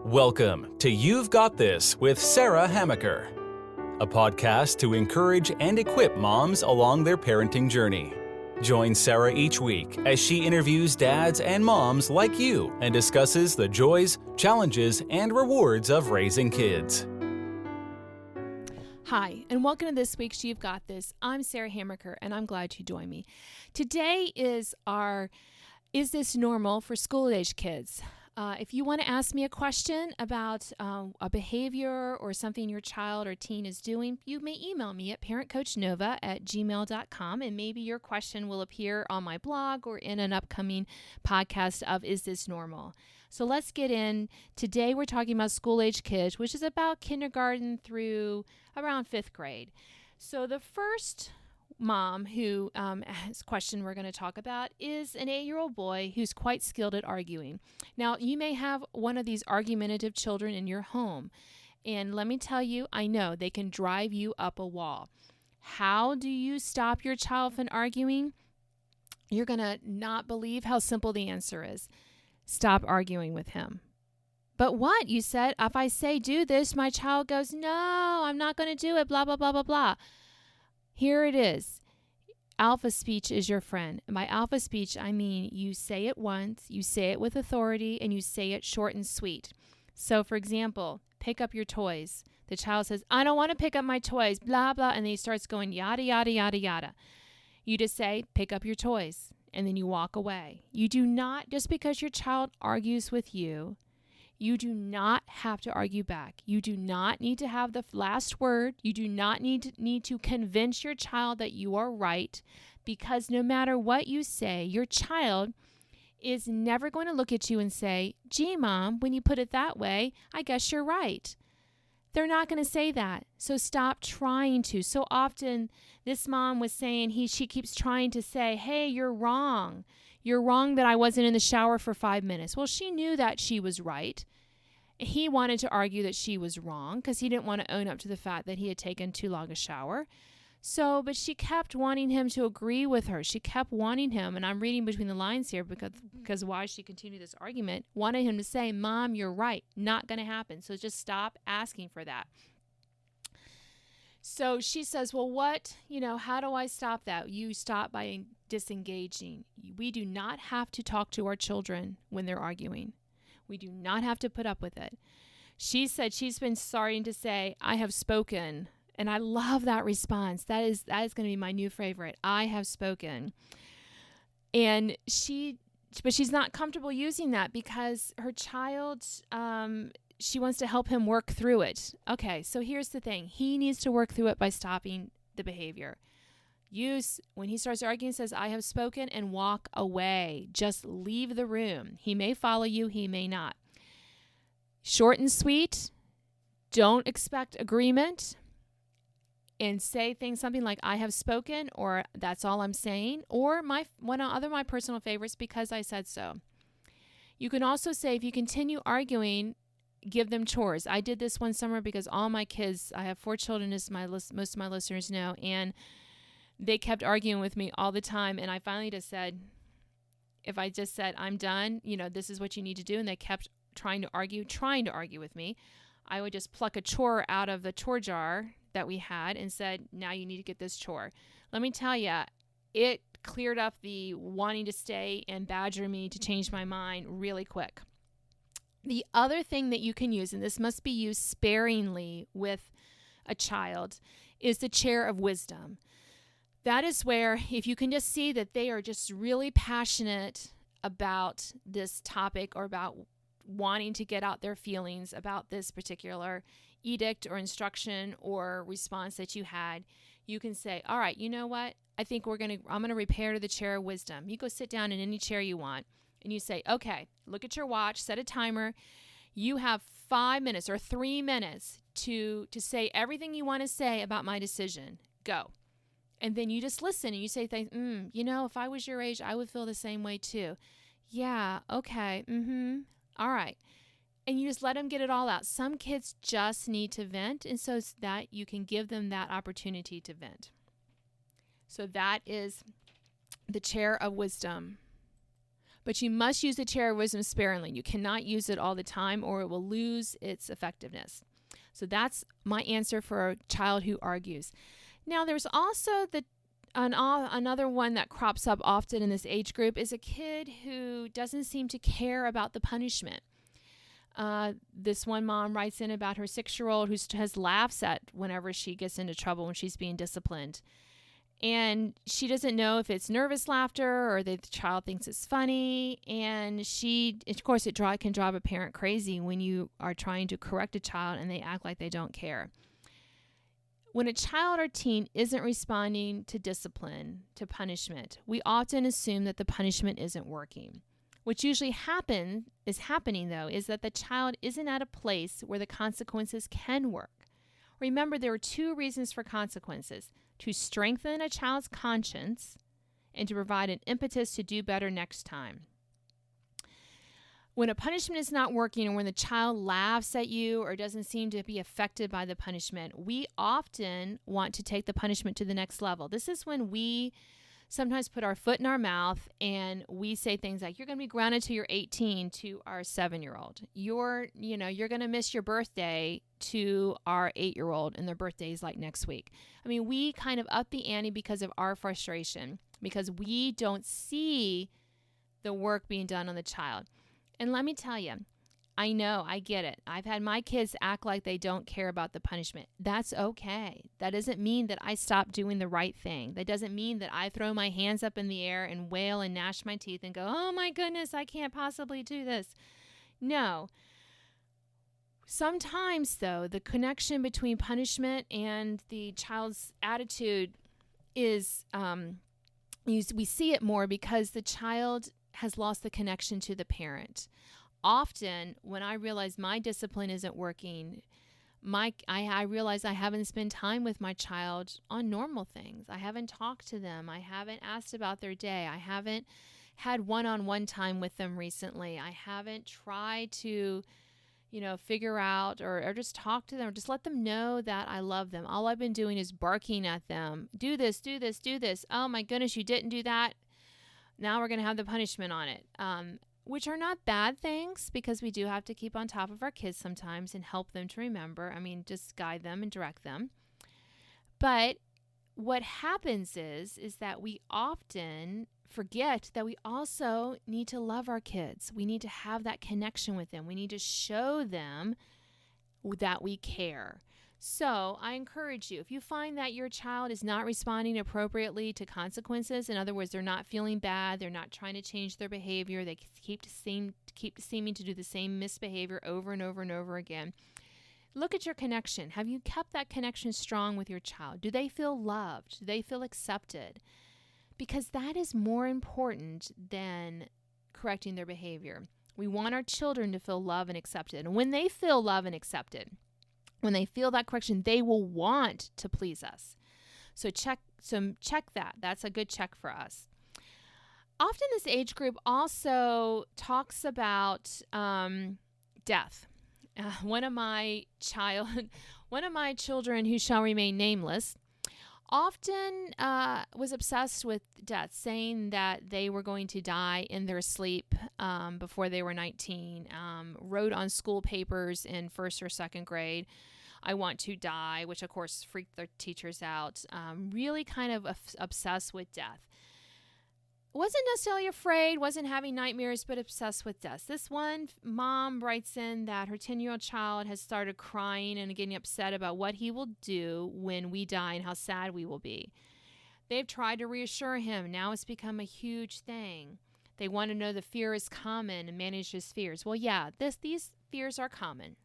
Welcome to You've Got This with Sarah Hamaker, a podcast to encourage and equip moms along their parenting journey. Join Sarah each week as she interviews dads and moms like you and discusses the joys, challenges, and rewards of raising kids. Hi, and welcome to this week's You've Got This. I'm Sarah Hamaker, and I'm glad you joined me. Today is our Is This Normal for School-Age Kids? If you want to ask me a question about a behavior or something your child or teen is doing, you may email me at parentcoachnova@gmail.com, and maybe your question will appear on my blog or in an upcoming podcast of Is This Normal? So let's get in. Today we're talking about school-age kids, which is about kindergarten through around 5th grade. So the first mom who question we're going to talk about is an 8-year-old boy who's quite skilled at arguing. Now, you may have one of these argumentative children in your home, and let me tell you, I know they can drive you up a wall. How do you stop your child from arguing? You're going to not believe how simple the answer is. Stop arguing with him. But what? You said, if I say do this, my child goes, no, I'm not going to do it, blah, blah, blah, blah, blah. Here it is. Alpha speech is your friend. And by alpha speech, I mean you say it once, you say it with authority, and you say it short and sweet. So, for example, pick up your toys. The child says, I don't want to pick up my toys, blah, blah, and then he starts going yada, yada, yada, yada. You just say, pick up your toys, and then you walk away. You do not, just because your child argues with you, you do not have to argue back. You do not need to have the last word. You do not need to convince your child that you are right, because no matter what you say, your child is never going to look at you and say, gee, Mom, when you put it that way, I guess you're right. They're not going to say that. So stop trying to. So often this mom was saying she keeps trying to say, hey, you're wrong. You're wrong that I wasn't in the shower for 5 minutes. Well, she knew that she was right. He wanted to argue that she was wrong because he didn't want to own up to the fact that he had taken too long a shower. But she kept wanting him to agree with her. She kept wanting him, and I'm reading between the lines here because why she continued this argument, wanted him to say, Mom, you're right. Not going to happen. So just stop asking for that. So she says, well, how do I stop that? You stop by disengaging. We do not have to talk to our children when they're arguing. We do not have to put up with it. She said she's been starting to say, I have spoken. And I love that response. That is going to be my new favorite. I have spoken. But she's not comfortable using that because her child, she wants to help him work through it. Okay, so here's the thing. He needs to work through it by stopping the behavior. When he starts arguing, says, I have spoken, and walk away. Just leave the room. He may follow you, he may not. Short and sweet. Don't expect agreement. And say something like, I have spoken, or that's all I'm saying, or one of my personal favorites, because I said so. You can also say, if you continue arguing, give them chores. I did this one summer because all my kids, I have 4 children, as most of my listeners know, and they kept arguing with me all the time. And I finally just said, if I just said, I'm done, this is what you need to do, and they kept trying to argue with me, I would just pluck a chore out of the chore jar that we had and said, now you need to get this chore. Let me tell you, it cleared up the wanting to stay and badger me to change my mind really quick. The other thing that you can use, and this must be used sparingly with a child, is the chair of wisdom. That is where, if you can just see that they are just really passionate about this topic or about wanting to get out their feelings about this particular edict or instruction or response that you had, you can say, all right, you know what? I think I'm going to repair to the chair of wisdom. You go sit down in any chair you want, and you say, okay, look at your watch, set a timer. You have 5 minutes or 3 minutes to say everything you want to say about my decision. Go. And then you just listen and you say things, if I was your age, I would feel the same way too. Yeah, okay, all right. And you just let them get it all out. Some kids just need to vent, and so that you can give them that opportunity to vent. So that is the chair of wisdom. But you must use the chair of wisdom sparingly. You cannot use it all the time or it will lose its effectiveness. So that's my answer for a child who argues. Now, there's also another one that crops up often in this age group is a kid who doesn't seem to care about the punishment. This one mom writes in about her 6-year-old who has laughs at whenever she gets into trouble when she's being disciplined. And she doesn't know if it's nervous laughter or the child thinks it's funny. And of course, it can drive a parent crazy when you are trying to correct a child and they act like they don't care. When a child or teen isn't responding to discipline, to punishment, we often assume that the punishment isn't working. What usually is happening, though, is that the child isn't at a place where the consequences can work. Remember, there are 2 reasons for consequences: to strengthen a child's conscience and to provide an impetus to do better next time. When a punishment is not working or when the child laughs at you or doesn't seem to be affected by the punishment, we often want to take the punishment to the next level. This is when we sometimes put our foot in our mouth and we say things like, you're going to be grounded till you're 18 to our 7-year-old. You're going to miss your birthday to our 8-year-old and their birthday is like next week. I mean, we kind of up the ante because of our frustration, because we don't see the work being done on the child. And let me tell you, I know, I get it. I've had my kids act like they don't care about the punishment. That's okay. That doesn't mean that I stop doing the right thing. That doesn't mean that I throw my hands up in the air and wail and gnash my teeth and go, oh my goodness, I can't possibly do this. No. Sometimes, though, the connection between punishment and the child's attitude is, we see it more because the child has lost the connection to the parent. Often, when I realize my discipline isn't working, I realize I haven't spent time with my child on normal things. I haven't talked to them. I haven't asked about their day. I haven't had one-on-one time with them recently. I haven't tried to, figure out or just talk to them or just let them know that I love them. All I've been doing is barking at them. Do this, do this, do this. Oh my goodness, you didn't do that. Now we're going to have the punishment on it, which are not bad things because we do have to keep on top of our kids sometimes and help them to remember. I mean, just guide them and direct them. But what happens is that we often forget that we also need to love our kids. We need to have that connection with them. We need to show them that we care. So I encourage you, if you find that your child is not responding appropriately to consequences, in other words, they're not feeling bad, they're not trying to change their behavior, they keep seeming to do the same misbehavior over and over and over again, look at your connection. Have you kept that connection strong with your child? Do they feel loved? Do they feel accepted? Because that is more important than correcting their behavior. We want our children to feel loved and accepted. And when they feel loved and accepted, when they feel that correction, they will want to please us. So check that. That's a good check for us. Often this age group also talks about death. One of my children who shall remain nameless often was obsessed with death, saying that they were going to die in their sleep before they were 19, wrote on school papers in 1st or 2nd grade, I want to die, which of course freaked their teachers out, really kind of obsessed with death. Wasn't necessarily afraid, wasn't having nightmares, but obsessed with death. This one mom writes in that her 10-year-old child has started crying and getting upset about what he will do when we die and how sad we will be. They've tried to reassure him. Now it's become a huge thing. They want to know the fear is common and manage his fears. Well, yeah, these fears are common.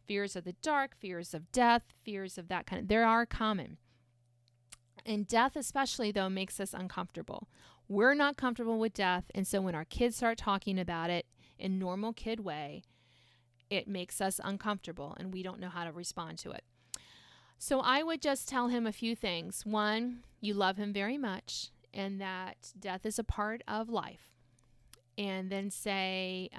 Fears of the dark, fears of death, fears of that kind of, they are common. And death especially, though, makes us uncomfortable. We're not comfortable with death, and so when our kids start talking about it in normal kid way, it makes us uncomfortable, and we don't know how to respond to it. So I would just tell him a few things. One, you love him very much, and that death is a part of life. And then say,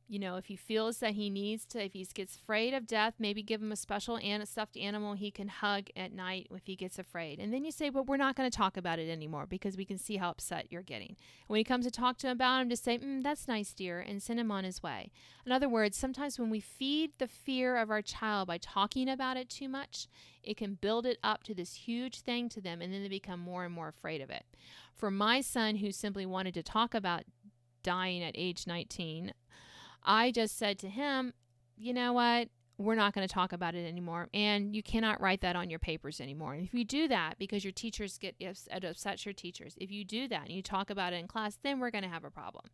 If he feels that he needs to, if he gets afraid of death, maybe give him a special stuffed animal he can hug at night if he gets afraid. And then you say, but we're not going to talk about it anymore because we can see how upset you're getting. And when he comes to talk to him about him, just say, that's nice, dear, and send him on his way. In other words, sometimes when we feed the fear of our child by talking about it too much, it can build it up to this huge thing to them, and then they become more and more afraid of it. For my son, who simply wanted to talk about dying at age 19, I just said to him, you know what? We're not going to talk about it anymore. And you cannot write that on your papers anymore. And if you do that, because your teachers it upsets your teachers. If you do that and you talk about it in class, then we're going to have a problem.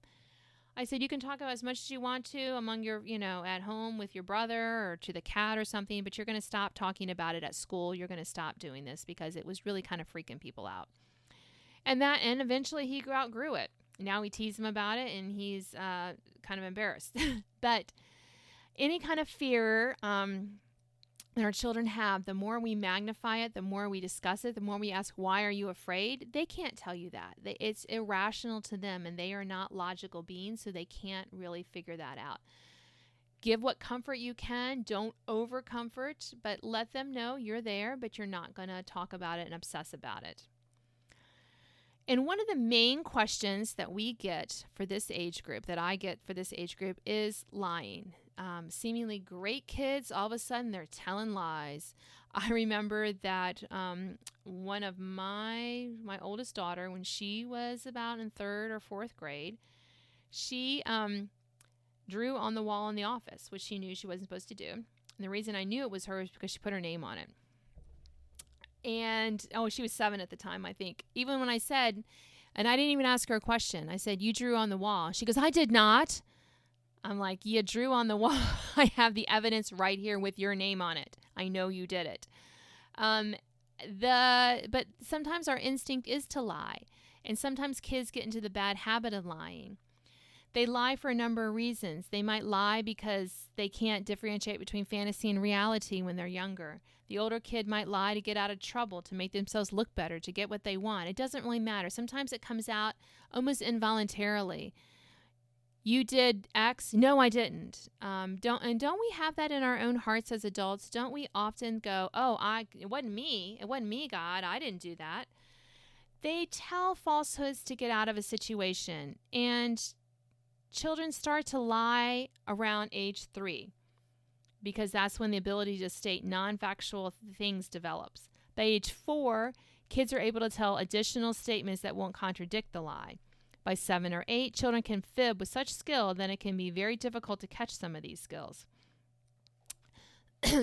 I said, you can talk about as much as you want to among your, at home with your brother or to the cat or something, but you're going to stop talking about it at school. You're going to stop doing this because it was really kind of freaking people out. And eventually he outgrew it. Now we tease him about it, and he's kind of embarrassed. But any kind of fear that our children have, the more we magnify it, the more we discuss it, the more we ask, why are you afraid? They can't tell you that. It's irrational to them, and they are not logical beings, so they can't really figure that out. Give what comfort you can. Don't over-comfort, but let them know you're there, but you're not going to talk about it and obsess about it. And one of the main questions that we get for this age group, that I get for this age group, is lying. Seemingly great kids, all of a sudden they're telling lies. I remember that one of my oldest daughter, when she was about in 3rd or 4th grade, she drew on the wall in the office, which she knew she wasn't supposed to do. And the reason I knew it was her is because she put her name on it. And, she was 7 at the time, I think. Even when I said, and I didn't even ask her a question. I said, you drew on the wall. She goes, I did not. I'm like, you drew on the wall. I have the evidence right here with your name on it. I know you did it. But sometimes our instinct is to lie. And sometimes kids get into the bad habit of lying. They lie for a number of reasons. They might lie because they can't differentiate between fantasy and reality when they're younger. The older kid might lie to get out of trouble, to make themselves look better, to get what they want. It doesn't really matter. Sometimes it comes out almost involuntarily. You did X? No, I didn't. Don't we have that in our own hearts as adults? Don't we often go, it wasn't me. It wasn't me, God. I didn't do that. They tell falsehoods to get out of a situation, and children start to lie around age 3 because that's when the ability to state non-factual things develops. By age 4, kids are able to tell additional statements that won't contradict the lie. By 7 or 8, children can fib with such skill that it can be very difficult to catch some of these skills.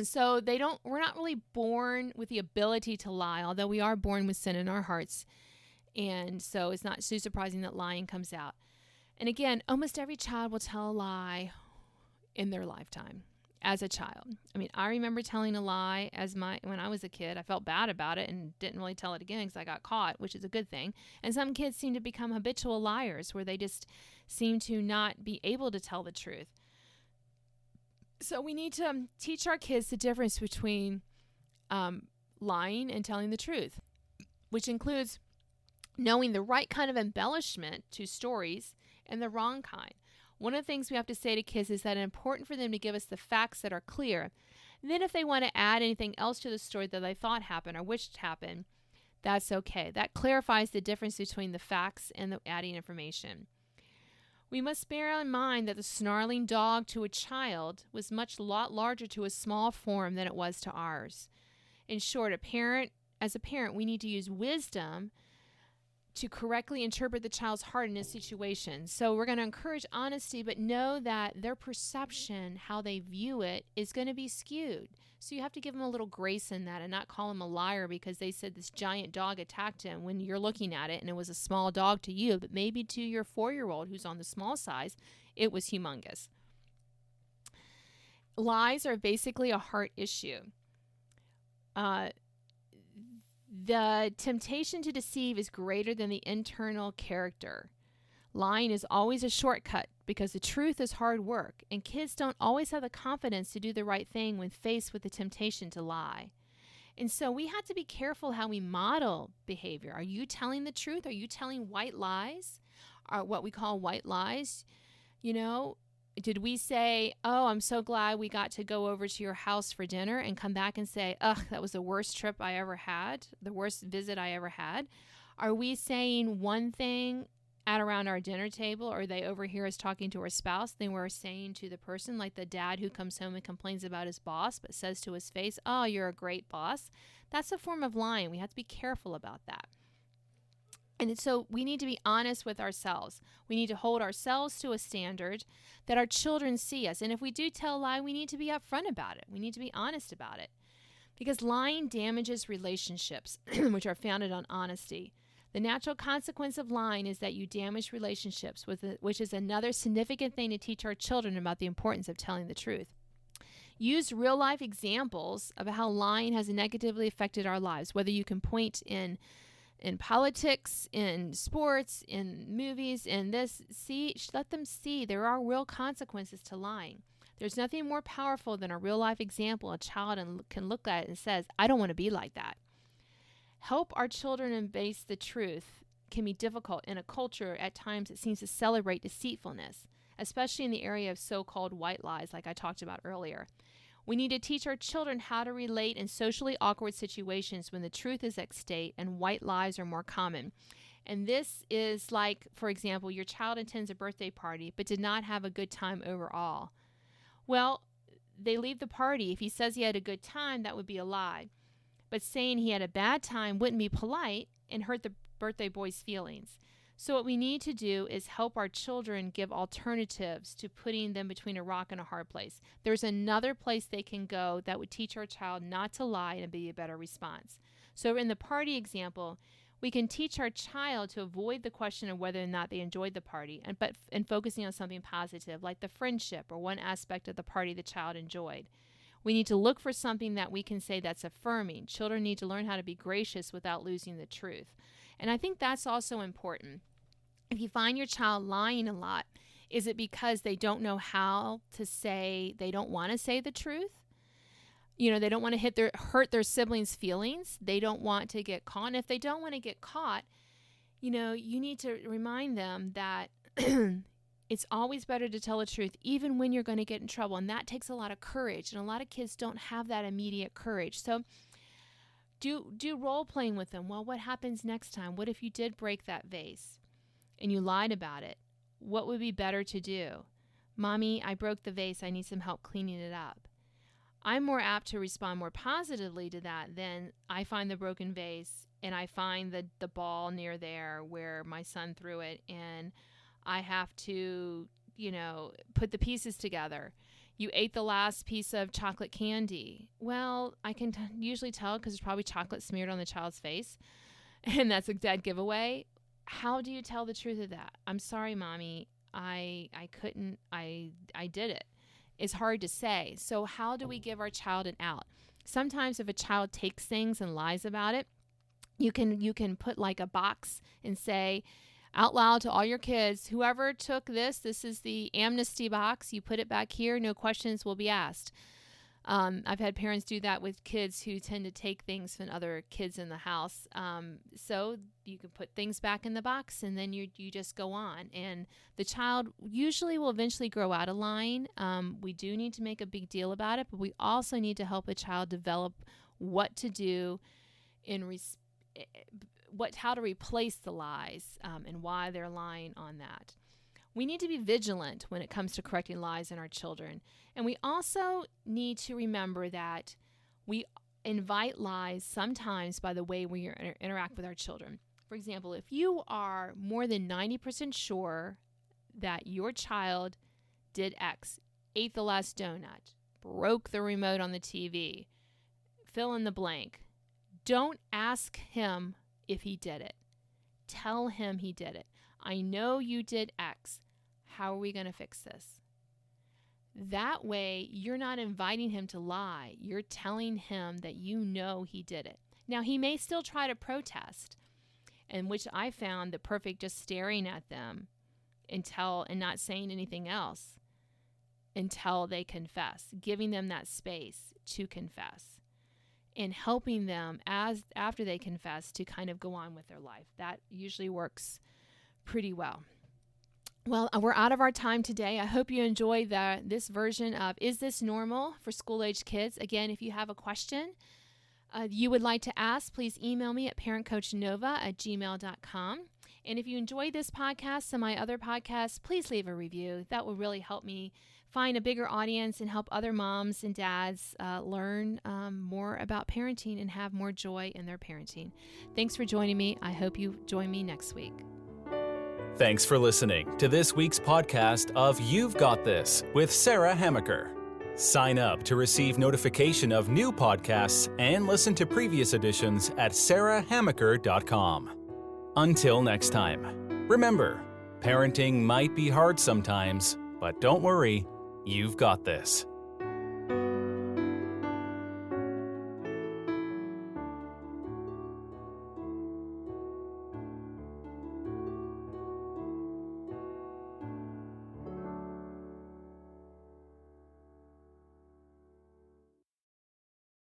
So we're not really born with the ability to lie, although we are born with sin in our hearts. And so it's not too surprising that lying comes out. And again, almost every child will tell a lie in their lifetime as a child. I mean, I remember telling a lie when I was a kid. I felt bad about it and didn't really tell it again because I got caught, which is a good thing. And some kids seem to become habitual liars where they just seem to not be able to tell the truth. So we need to teach our kids the difference between lying and telling the truth, which includes knowing the right kind of embellishment to stories and the wrong kind. One of the things we have to say to kids is that it's important for them to give us the facts that are clear. And then if they want to add anything else to the story that they thought happened or wished happened, that's okay. That clarifies the difference between the facts and the adding information. We must bear in mind that the snarling dog to a child was lot larger to a small form than it was to ours. In short, as a parent, we need to use wisdom to correctly interpret the child's heart in a situation. So we're going to encourage honesty, but know that their perception, how they view it, is going to be skewed. So you have to give them a little grace in that and not call them a liar because they said this giant dog attacked him when you're looking at it and it was a small dog to you, but maybe to your 4-year-old who's on the small size, it was humongous. Lies are basically a heart issue. The temptation to deceive is greater than the internal character. Lying is always a shortcut because the truth is hard work, and kids don't always have the confidence to do the right thing when faced with the temptation to lie. And so we have to be careful how we model behavior. Are you telling the truth? Are you telling white lies? Or what we call white lies? Did we say, oh, I'm so glad we got to go over to your house for dinner, and come back and say, ugh, that was the worst trip I ever had, the worst visit I ever had? Are we saying one thing at around our dinner table, or they overhear us talking to our spouse, then we're saying to the person, like the dad who comes home and complains about his boss, but says to his face, oh, you're a great boss? That's a form of lying. We have to be careful about that. And so we need to be honest with ourselves. We need to hold ourselves to a standard that our children see us. And if we do tell a lie, we need to be upfront about it. We need to be honest about it. Because lying damages relationships, which are founded on honesty. The natural consequence of lying is that you damage relationships, which is another significant thing to teach our children about the importance of telling the truth. Use real-life examples of how lying has negatively affected our lives, whether you can point in politics, in sports, in movies, in this. Let them see there are real consequences to lying. There's nothing more powerful than a real-life example a child can look at and says, I don't want to be like that. Help our children embrace the truth can be difficult in a culture at times that seems to celebrate deceitfulness, especially in the area of so-called white lies like I talked about earlier. We need to teach our children how to relate in socially awkward situations when the truth is at stake and white lies are more common. And this is like, for example, your child attends a birthday party but did not have a good time overall. Well, they leave the party. If he says he had a good time, that would be a lie. But saying he had a bad time wouldn't be polite and hurt the birthday boy's feelings. So what we need to do is help our children give alternatives to putting them between a rock and a hard place. There's another place they can go that would teach our child not to lie and be a better response. So in the party example, we can teach our child to avoid the question of whether or not they enjoyed the party and focusing on something positive, like the friendship or one aspect of the party the child enjoyed. We need to look for something that we can say that's affirming. Children need to learn how to be gracious without losing the truth. And I think that's also important. If you find your child lying a lot, is it because they don't know how to say, they don't want to say the truth? You know, they don't want to hurt their siblings' feelings. They don't want to get caught. And if they don't want to get caught, you know, you need to remind them that it's always better to tell the truth, even when you're going to get in trouble. And that takes a lot of courage. And a lot of kids don't have that immediate courage. So do role playing with them. Well, what happens next time? What if you did break that vase and you lied about it? What would be better to do? Mommy, I broke the vase. I need some help cleaning it up. I'm more apt to respond more positively to that than I find the broken vase and I find the ball near there where my son threw it, and I have to, you know, put the pieces together. You ate the last piece of chocolate candy. Well, I can usually tell because there's probably chocolate smeared on the child's face, and that's a dead giveaway. How do you tell the truth of that? I'm sorry, Mommy. I couldn't. I did it. It's hard to say. So how do we give our child an out? Sometimes if a child takes things and lies about it, you can put like a box and say out loud to all your kids, whoever took this is the amnesty box. You put it back here. No questions will be asked. I've had parents do that with kids who tend to take things from other kids in the house. So you can put things back in the box, and then you just go on. And the child usually will eventually grow out of lying. We do need to make a big deal about it, but we also need to help a child develop what to do how to replace the lies and why they're lying on that. We need to be vigilant when it comes to correcting lies in our children. And we also need to remember that we invite lies sometimes by the way we interact with our children. For example, if you are more than 90% sure that your child did X, ate the last donut, broke the remote on the TV, fill in the blank, don't ask him if he did it. Tell him he did it. I know you did X. How are we going to fix this? That way, you're not inviting him to lie. You're telling him that you know he did it. Now, he may still try to protest, in which I found the perfect just staring at them and not saying anything else until they confess, giving them that space to confess and helping them after they confess to kind of go on with their life. That usually works pretty well. Well, we're out of our time today. I hope you enjoy this version of Is This Normal for school-aged kids. Again, if you have a question you would like to ask, please email me at parentcoachnova@gmail.com. And if you enjoyed this podcast and my other podcasts, please leave a review. That will really help me find a bigger audience and help other moms and dads learn more about parenting and have more joy in their parenting. Thanks for joining me. I hope you join me next week. Thanks for listening to this week's podcast of You've Got This with Sarah Hamaker. Sign up to receive notification of new podcasts and listen to previous editions at sarahhamaker.com. Until next time, remember, parenting might be hard sometimes, but don't worry, you've got this.